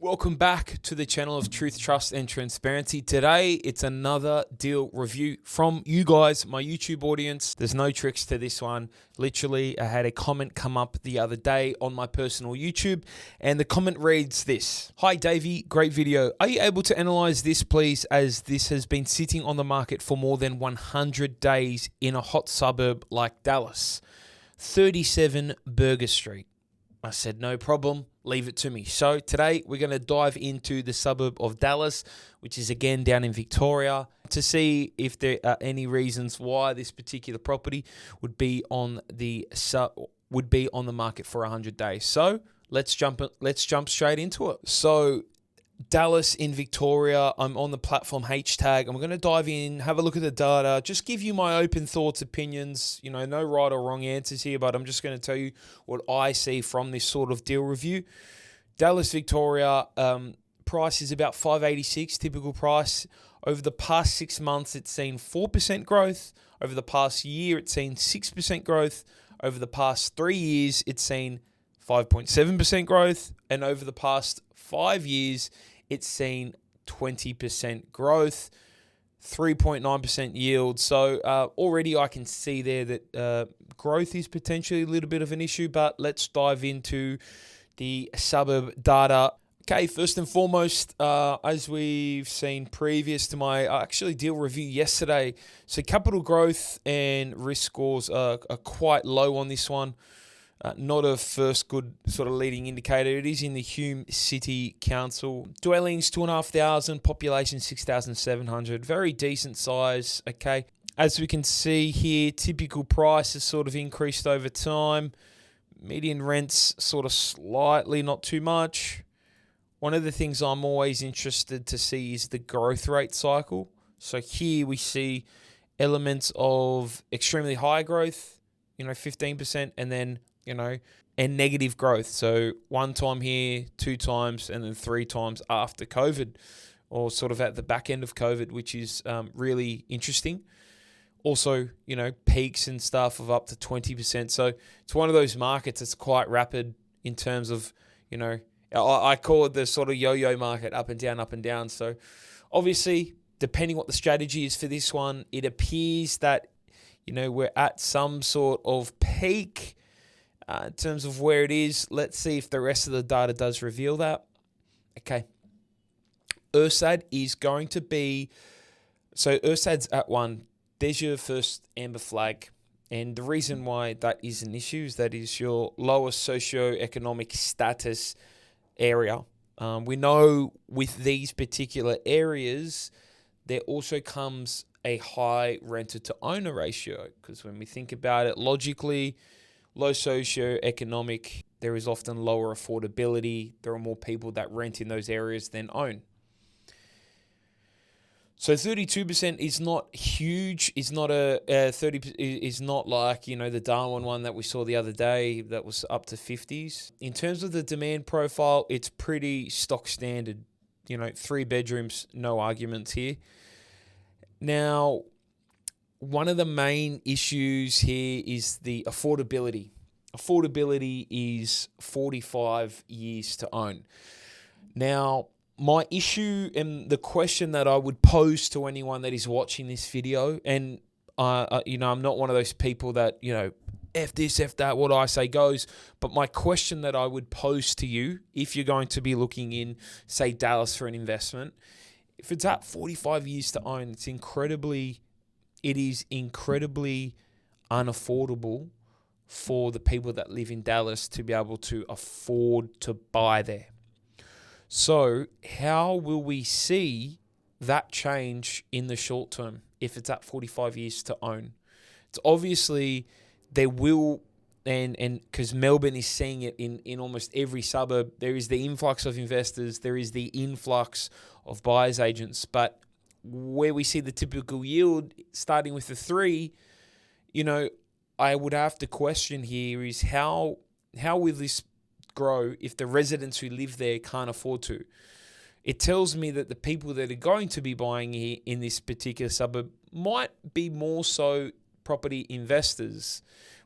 Welcome back to the channel of Truth, Trust, and Transparency. Today, it's another deal review from you guys, my YouTube audience. There's no tricks to this one. Literally, I had a comment come up the other day on my personal YouTube, and the comment reads this. Hi, Davey. Great video. Are you able to analyze this, please, as this has been sitting on the market for more than 100 days in a hot suburb like Dallas, 37 Burger Street. I said, no problem, leave it to me. So today we're going to dive into the suburb of Dallas, which is again down in Victoria, to see if there are any reasons why this particular property would be on the market for 100 days. So let's jump straight into it. So Dallas in Victoria, I'm on the platform hashtag. I'm going to dive in, have a look at the data, just give you my open thoughts, opinions, no right or wrong answers here, but I'm just going to tell you what I see from this sort of deal review. Dallas, Victoria, price is about $586, typical price. Over the past 6 months, it's seen 4% growth. Over the past year, it's seen 6% growth. Over the past 3 years, it's seen 5.7% growth. And over the past 5 years, it's seen 20% growth, 3.9% yield. So already I can see there that growth is potentially a little bit of an issue, but let's dive into the suburb data. Okay, first and foremost, as we've seen previous to my actually deal review yesterday, so capital growth and risk scores are quite low on this one. Not a first good sort of leading indicator. It is in the Hume City Council. Dwellings, 2,500, population 6,700. Very decent size, okay. As we can see here, typical price has sort of increased over time. Median rents sort of slightly, not too much. One of the things I'm always interested to see is the growth rate cycle. So here we see elements of extremely high growth, 15%, and then and negative growth. So one time here, 2 times, and then 3 times after COVID, or sort of at the back end of COVID, which is really interesting. Also, peaks and stuff of up to 20%. So it's one of those markets that's quite rapid in terms of, I call it the sort of yo-yo market, up and down, up and down. So obviously, depending what the strategy is for this one, it appears that, we're at some sort of peak in terms of where it is. Let's see if the rest of the data does reveal that. Okay. URSAD is going to be, so URSAD's at 1. There's your first amber flag. And the reason why that is an issue is that is your lowest socioeconomic status area. We know with these particular areas, there also comes a high renter to owner ratio, because when we think about it logically, low socioeconomic, there is often lower affordability. There are more people that rent in those areas than own. So 32% is not huge. It's not a 30. Is not like the Darwin one that we saw the other day that was up to 50s. In terms of the demand profile, it's pretty stock standard. 3 bedrooms, no arguments here. Now, one of the main issues here is the affordability. Affordability is 45 years to own. Now, my issue and the question that I would pose to anyone that is watching this video, and I'm not one of those people that, F this, F that, what I say goes, but my question that I would pose to you, if you're going to be looking in, say, Dallas for an investment, if it's at 45 years to own, it is incredibly unaffordable for the people that live in Dallas to be able to afford to buy there. So how will we see that change in the short term if it's at 45 years to own? It's obviously there will, and because Melbourne is seeing it in almost every suburb, there is the influx of investors, there is the influx of buyers agents, but where we see the typical yield starting with the 3, I would have to question here is how will this grow if the residents who live there can't afford to? It tells me that the people that are going to be buying here in this particular suburb might be more so property investors,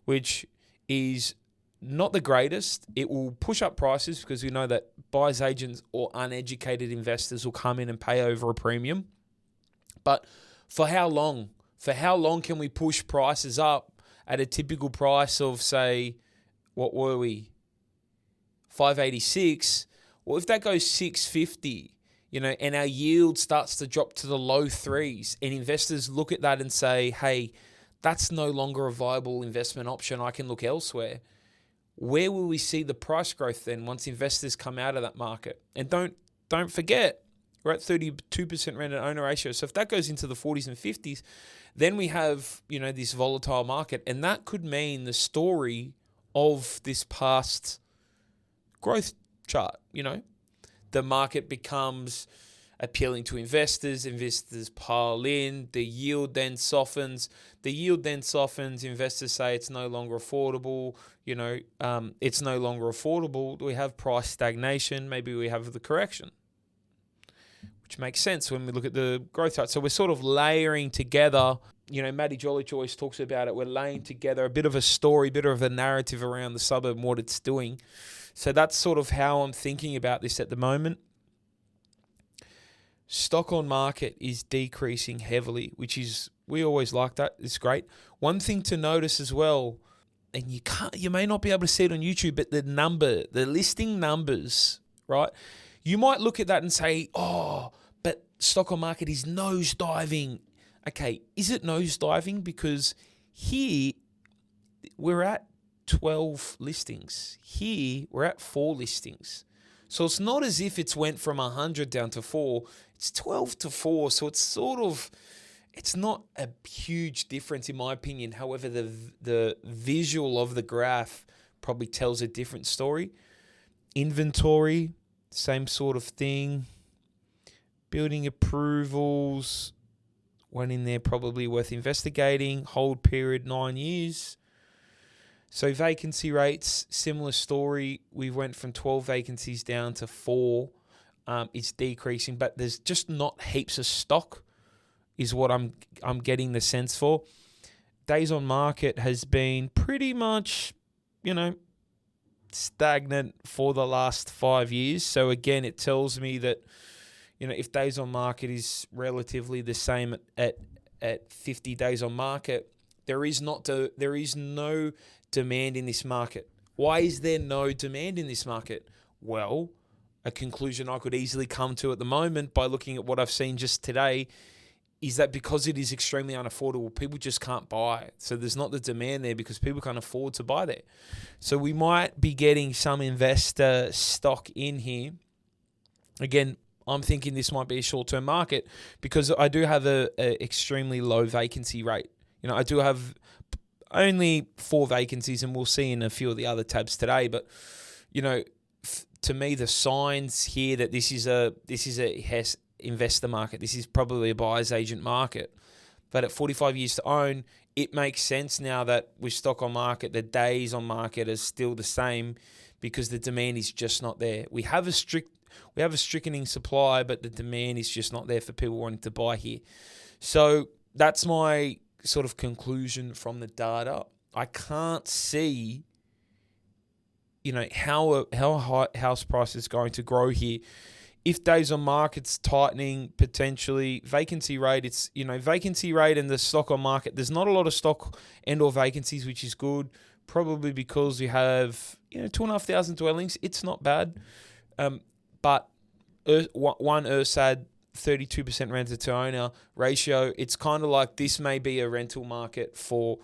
which is not the greatest. It will push up prices because we know that buyer's agents or uneducated investors will come in and pay over a premium. But for how long? For how long can we push prices up at a typical price of, say, what were we? 586. Well, if that goes 650, and our yield starts to drop to the low threes, and investors look at that and say, hey, that's no longer a viable investment option. I can look elsewhere. Where will we see the price growth then once investors come out of that market? And don't forget, we're at 32% rent and owner ratio. So if that goes into the 40s and 50s, then we have, this volatile market. And that could mean the story of this past growth chart, The market becomes appealing to investors. Investors pile in. The yield then softens. Investors say it's no longer affordable. It's no longer affordable. We have price stagnation. Maybe we have the correction, which makes sense when we look at the growth chart. So we're sort of layering together. Matty Jolich always talks about it. We're laying together a bit of a story, a bit of a narrative around the suburb and what it's doing. So that's sort of how I'm thinking about this at the moment. Stock on market is decreasing heavily, we always like that. It's great. One thing to notice as well, and you may not be able to see it on YouTube, but the listing numbers, right? You might look at that and say, oh, but stock on market is nosediving. Okay, is it nosediving? Because here we're at 12 listings. Here we're at 4 listings. So it's not as if it's went from 100 down to 4. It's 12 to 4. So it's not a huge difference in my opinion. However, the visual of the graph probably tells a different story. Inventory, same sort of thing. Building approvals, one in there probably worth investigating. Hold period 9 years. So vacancy rates, similar story. We went from 12 vacancies down to 4. It's decreasing, but there's just not heaps of stock is what I'm getting the sense for. Days on market has been pretty much, stagnant for the last 5 years. So again, it tells me that, if days on market is relatively the same at 50 days on market, there is no demand in this market. Why is there no demand in this market? Well, a conclusion I could easily come to at the moment by looking at what I've seen just today is that because it is extremely unaffordable, people just can't buy it. So there's not the demand there because people can't afford to buy there. So we might be getting some investor stock in here. Again, I'm thinking this might be a short-term market because I do have a extremely low vacancy rate. I do have only 4 vacancies, and we'll see in a few of the other tabs today. But, to me, the signs here that this is a investor market. This is probably a buyer's agent market. But at 45 years to own, it makes sense now that with stock on market, the days on market are still the same because the demand is just not there. We have a strickening supply, but the demand is just not there for people wanting to buy here. So that's my sort of conclusion from the data. I can't see, how a house price is going to grow here. If days on market's tightening, potentially vacancy rate, it's, vacancy rate and the stock on market, there's not a lot of stock and or vacancies, which is good, probably because we have, 2,500 dwellings. It's not bad. But one URSAD, 32% renter to owner ratio, it's kind of like this may be a rental market for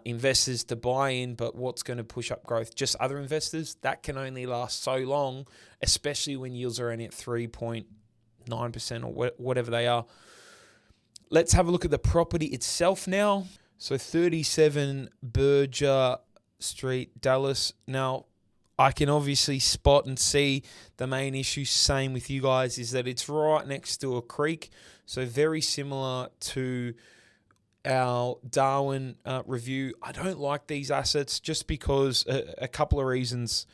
investors to buy in, but what's going to push up growth? Just other investors? That can only last so long, especially when yields are only at 3.9% or whatever they are. Let's have a look at the property itself now. So 37 Berger Street, Dallas. Now, I can obviously spot and see the main issue, same with you guys, is that it's right next to a creek. So very similar to our Darwin review. I don't like these assets just because a couple of reasons.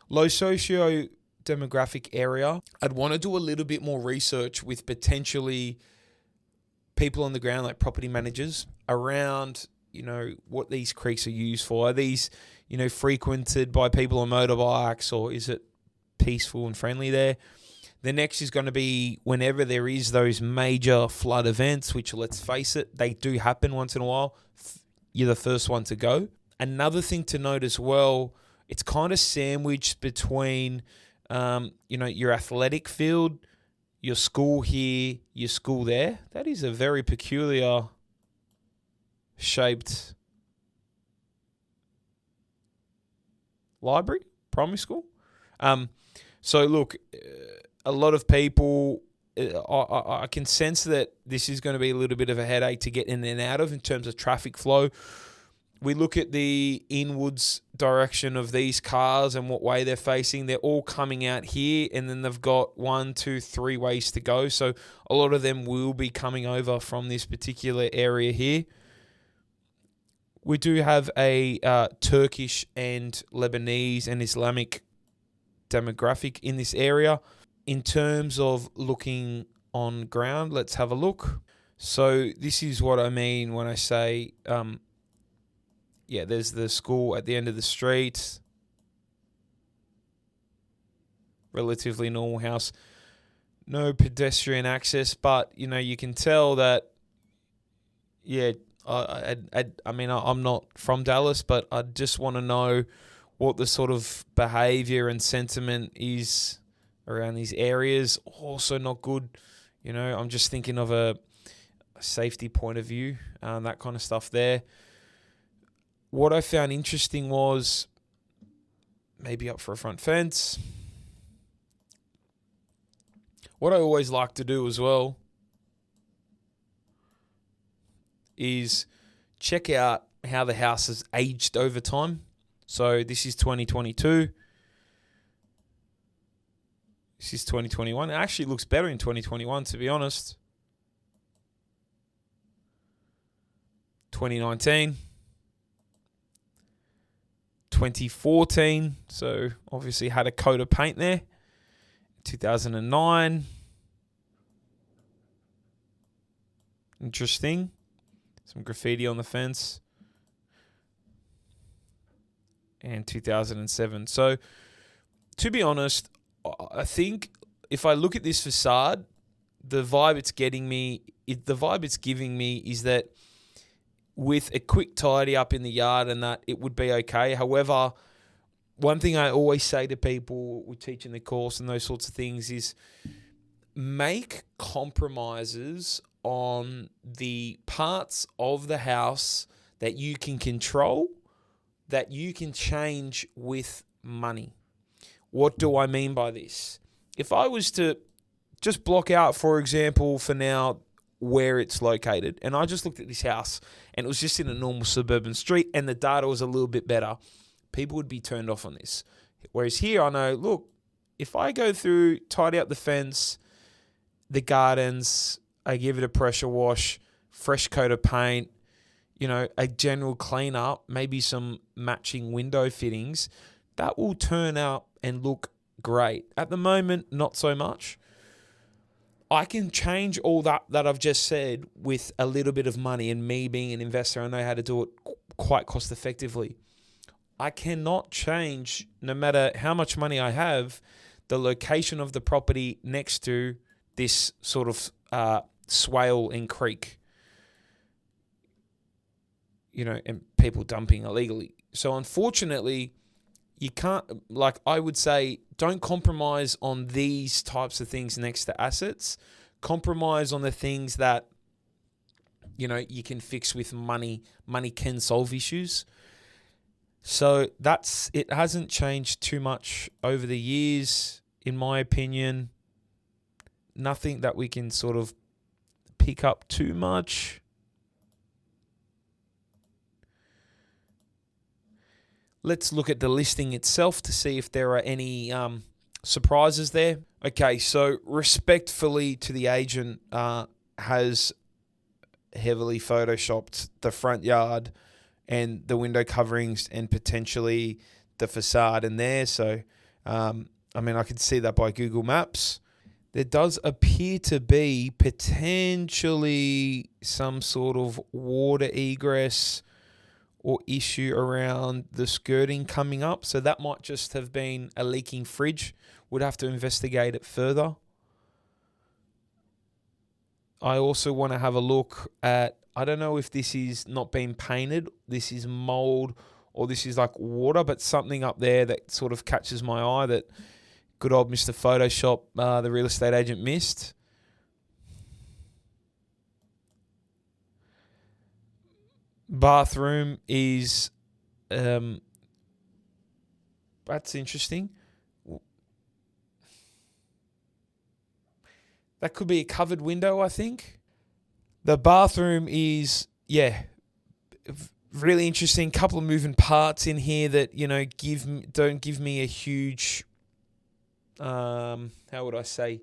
Low socio-demographic area. I'd want to do a little bit more research with potentially people on the ground, like property managers, around, what these creeks are used for. Are these, frequented by people on motorbikes, or is it peaceful and friendly there. The next is going to be whenever there is those major flood events, which, let's face it, they do happen once in a while. You're the first one to go. Another thing to note as well, it's kind of sandwiched between, your athletic field, your school here, your school there. That is a very peculiar shaped library, primary school. So look, a lot of people, I can sense that this is going to be a little bit of a headache to get in and out of in terms of traffic flow. We look at the inwards direction of these cars and what way they're facing. They're all coming out here, and then they've got 1, 2, 3 ways to go. So a lot of them will be coming over from this particular area here. We do have a Turkish and Lebanese and Islamic demographic in this area. In terms of looking on ground, let's have a look. So this is what I mean when I say, there's the school at the end of the street. Relatively normal house. No pedestrian access, but, you can tell that, I'm not from Dallas, but I just want to know what the sort of behavior and sentiment is around these areas. Also not good. I'm just thinking of a safety point of view, that kind of stuff there. What I found interesting was maybe up for a front fence. What I always like to do as well is check out how the house has aged over time. So this is 2022. This is 2021. It actually looks better in 2021, to be honest. 2019. 2014. So obviously had a coat of paint there. 2009. Interesting. Some graffiti on the fence. And 2007. So, to be honest, I think if I look at this facade, the vibe it's giving me is that with a quick tidy up in the yard and that, it would be okay. However, one thing I always say to people we teach in the course and those sorts of things is make compromises on the parts of the house that you can control, that you can change with money. What do I mean by this? If I was to just block out, for example, for now, where it's located, and I just looked at this house and it was just in a normal suburban street and the data was a little bit better, people would be turned off on this. Whereas here I know, look, if I go through, tidy up the fence, the gardens, I give it a pressure wash, fresh coat of paint, a general cleanup, maybe some matching window fittings, that will turn out and look great. At the moment, not so much. I can change all that I've just said with a little bit of money, and me being an investor, I know how to do it quite cost effectively. I cannot change, no matter how much money I have, the location of the property next to this sort of swale and creek, and people dumping illegally. So unfortunately, you can't, I would say, don't compromise on these types of things next to assets. Compromise on the things that, you can fix with money. Money can solve issues. So it hasn't changed too much over the years, in my opinion. Nothing that we can sort of pick up too much. Let's look at the listing itself to see if there are any surprises there. Okay, so respectfully to the agent, has heavily photoshopped the front yard and the window coverings and potentially the facade in there. So, I could see that by Google Maps. There does appear to be potentially some sort of water egress or issue around the skirting coming up. So that might just have been a leaking fridge. Would have to investigate it further. I also want to have a look at, I don't know if this is not being painted, this is mold, or this is like water, but something up there that sort of catches my eye that good old Mr. Photoshop, the real estate agent, missed. Bathroom is, that's interesting. That could be a covered window, I think. The bathroom is, really interesting. Couple of moving parts in here that, don't give me a huge, how would I say,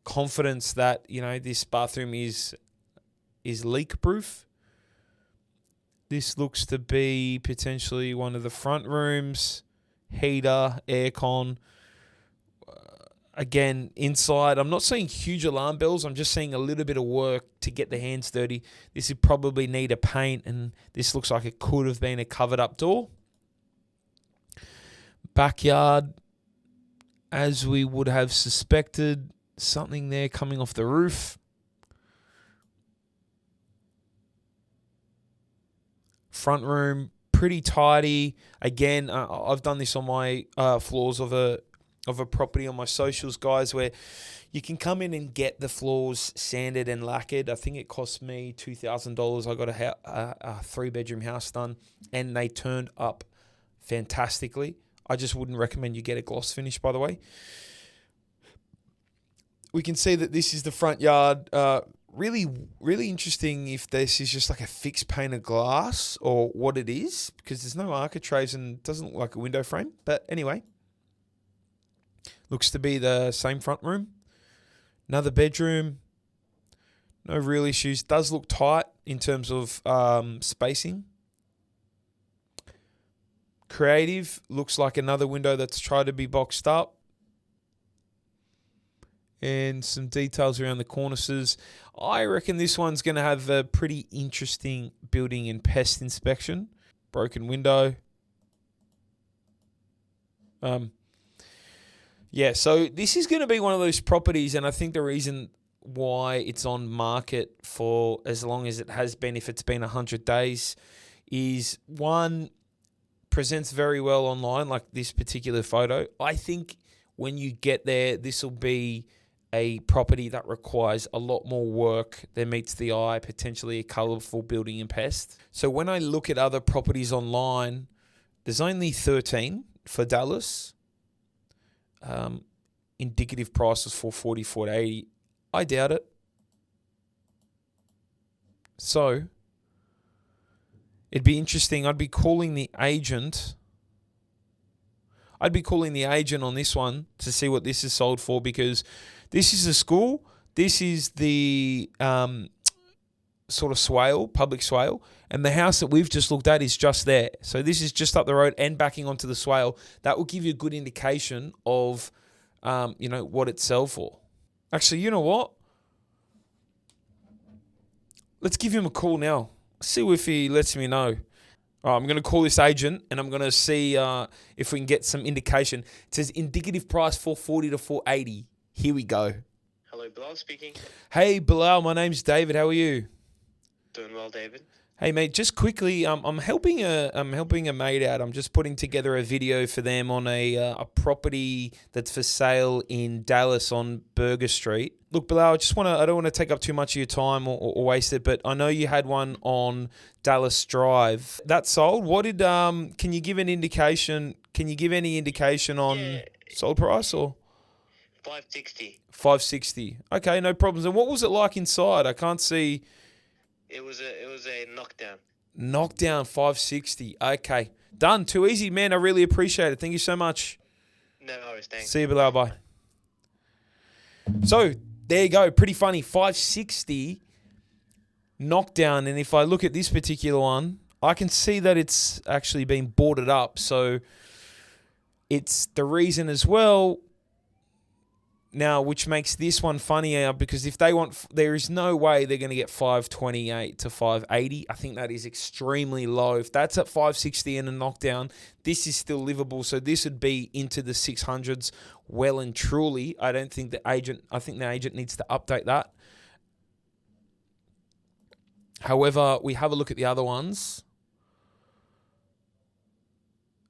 confidence that, this bathroom is leak proof. This looks to be potentially one of the front rooms, heater, aircon. Again, inside, I'm not seeing huge alarm bells. I'm just seeing a little bit of work to get the hands dirty. This would probably need a paint, and this looks like it could have been a covered up door. Backyard, as we would have suspected, something there coming off the roof. Front room, pretty tidy. Again, I've done this on my floors of a property on my socials, guys, where you can come in and get the floors sanded and lacquered. I think it cost me $2,000. I got a 3-bedroom house done, and they turned up fantastically. I just wouldn't recommend you get a gloss finish, by the way. We can see that this is the front yard. Really, really interesting if this is just like a fixed pane of glass or what it is, because there's no architraves and it doesn't look like a window frame. But anyway, looks to be the same front room. Another bedroom. No real issues. Does look tight in terms of spacing. Creative. Looks like another window that's tried to be boxed up. And some details around the cornices. I reckon this one's going to have a pretty interesting building and pest inspection. Broken window. So this is going to be one of those properties, and I think the reason why it's on market for as long as it has been, if it's been 100 days, is one, presents very well online, like this particular photo. I think when you get there, this will be a property that requires a lot more work than meets the eye, potentially a colourful building and pest. So when I look at other properties online, there's only 13 for Dallas. Indicative price was $440, $480. I doubt it. So it'd be interesting. I'd be calling the agent on this one to see what this is sold for, because this is a school. This is the sort of swale, public swale, and the house that we've just looked at is just there. So this is just up the road and backing onto the swale. That will give you a good indication of, what it's sell for. Actually, you know what? Let's give him a call now. See if he lets me know. I'm going to call this agent and I'm going to see if we can get some indication. It says indicative price $440 to $480. Here we go. Hello, Bilal speaking. Hey, Bilal. My name's David. How are you? Doing well, David. Hey, mate. Just quickly, I'm helping a mate out. I'm just putting together a video for them on a property that's for sale in Dallas on Burger Street. Look, Bilal, I don't want to take up too much of your time or waste it, but I know you had one on Dallas Drive that sold. What did can you give an indication? Can you give any indication on sold price or? $560. $560. Okay, no problems. And what was it like inside? I can't see. It was a knockdown. Knockdown $560. Okay, done. Too easy, man. I really appreciate it. Thank you so much. No worries, thanks. See you, Bilal. Bye. So there you go. Pretty funny. $560 knockdown. And if I look at this particular one, I can see that it's actually been boarded up. So it's the reason as well. Now, which makes this one funnier because if they want, there is no way they're going to get 528 to 580. I think that is extremely low. If that's at 560 and a knockdown, this is still livable. So this would be into the 600s well and truly. I think the agent needs to update that. However, we have a look at the other ones.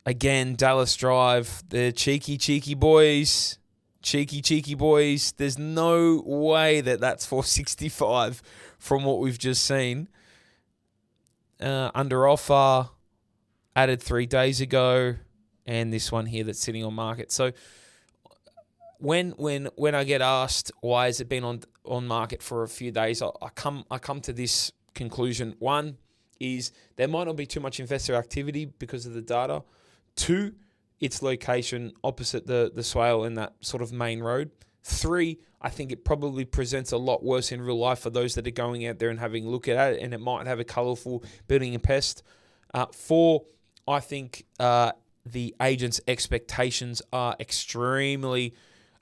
Again, Dallas Drive, the cheeky boys. Cheeky boys. There's no way that that's 465 from what we've just seen. Under offer, added 3 days ago, and this one here that's sitting on market. So when I get asked why has it been on market for a few days, I come to this conclusion. One is there might not be too much investor activity because of the data. 2, its location opposite the swale and that sort of main road. 3, I think it probably presents a lot worse in real life for those that are going out there and having a look at it, and it might have a colourful building and pest. 4, I think the agent's expectations are extremely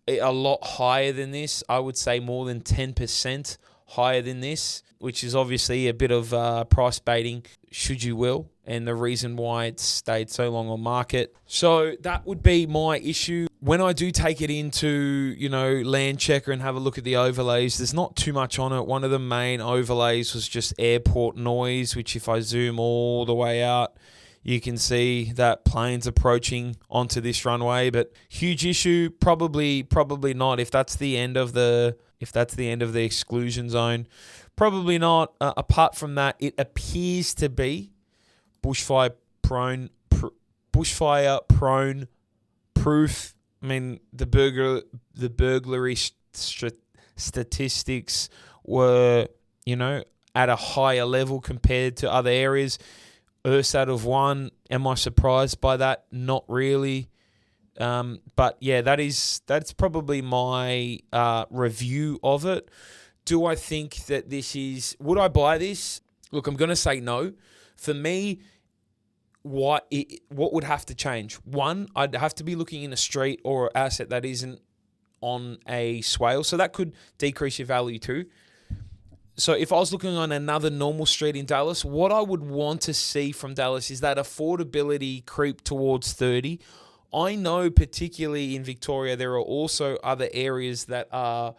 a lot higher than this. I would say more than 10% higher than this, which is obviously a bit of price baiting, should you will, and the reason why it's stayed so long on market. So that would be my issue. When I do take it into, Land Checker and have a look at the overlays, there's not too much on it. One of the main overlays was just airport noise, which if I zoom all the way out, you can see that planes approaching onto this runway. But huge issue, probably not. If that's the end of the exclusion zone, probably not. Apart from that, it appears to be bushfire prone proof. I mean, the burglary statistics were, at a higher level compared to other areas. ERSAT of 1. Am I surprised by that? Not really. But yeah, that's probably my review of it. Do I think that would I buy this? Look, I'm going to say no. For me, what would have to change? 1, I'd have to be looking in a street or asset that isn't on a swale. So that could decrease your value too. So if I was looking on another normal street in Dallas, what I would want to see from Dallas is that affordability creep towards 30. I know particularly in Victoria, there are also other areas that are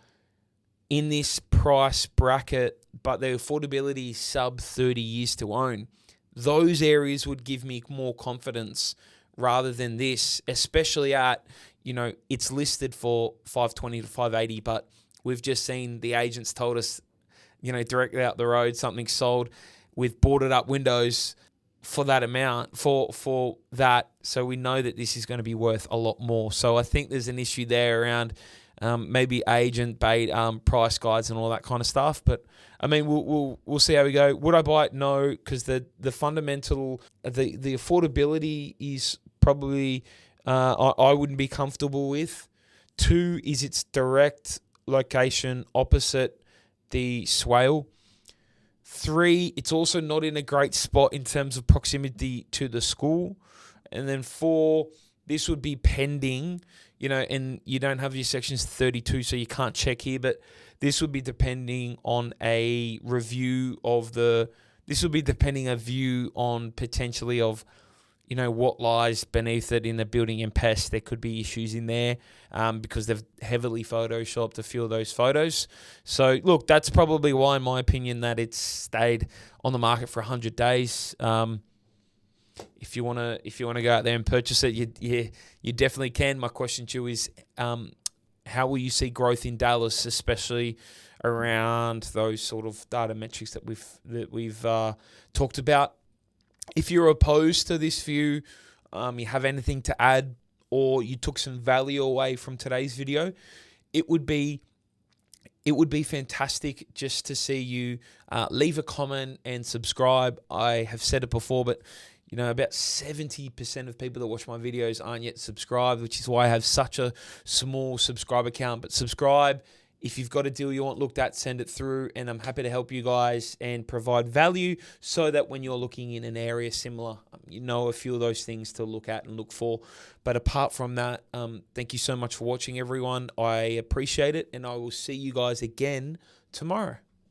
in this price bracket, but the affordability is sub 30 years to own. Those areas would give me more confidence rather than this, especially at, it's listed for 520 to 580, but we've just seen the agents told us, directly out the road, something sold with boarded up windows for that amount, for that. So we know that this is going to be worth a lot more. So I think there's an issue there around maybe agent bait, price guides and all that kind of stuff. But I mean, we'll see how we go. Would I buy it? No, because the fundamental, the affordability is probably I wouldn't be comfortable with. 2 is its direct location opposite the swale. 3, it's also not in a great spot in terms of proximity to the school. And then 4, this would be pending, and you don't have your sections 32, so you can't check here, but this would be depending on a review of a view on potentially of, what lies beneath it in the building and pest. There could be issues in there because they've heavily photoshopped a few of those photos. So look, that's probably why, in my opinion, that it's stayed on the market for 100 days. If you wanna go out there and purchase it, you definitely can. My question to you is, how will you see growth in Dallas, especially around those sort of data metrics that we've talked about? If you're opposed to this view, you have anything to add, or you took some value away from today's video, it would be fantastic just to see you leave a comment and subscribe. I have said it before, but about 70% of people that watch my videos aren't yet subscribed, which is why I have such a small subscriber count. But subscribe If you've got a deal you want looked at, send it through, and I'm happy to help you guys and provide value so that when you're looking in an area similar, you know a few of those things to look at and look for. But apart from that, thank you so much for watching, everyone. I appreciate it, and I will see you guys again tomorrow.